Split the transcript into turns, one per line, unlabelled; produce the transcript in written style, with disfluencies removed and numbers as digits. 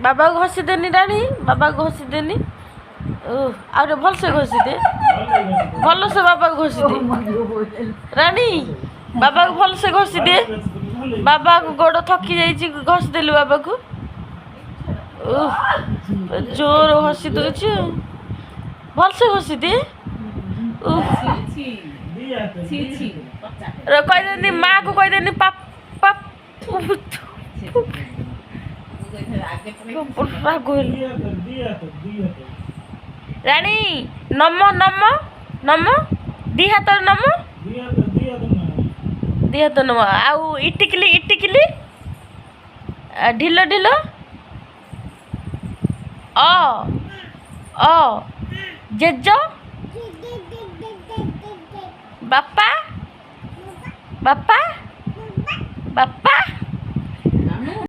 बाबा को घसी देनी रानी बाबा को घसी देनी आउ भल से घसी दे भल से बाबा को घसी दे रानी बाबा को भल से घसी दे बाबा को गोड़ थकी जाइए घसी देलु बाबा को जोर घसी दूच भल से घसी दे कहदेनी माँ को कहदेनी पाप पाप रानी नम नम नम दी हाथ नम दी हाथ नम आउ इटिकिली इटिकिली ढिल ढिल अ जेज बापा बापा बापा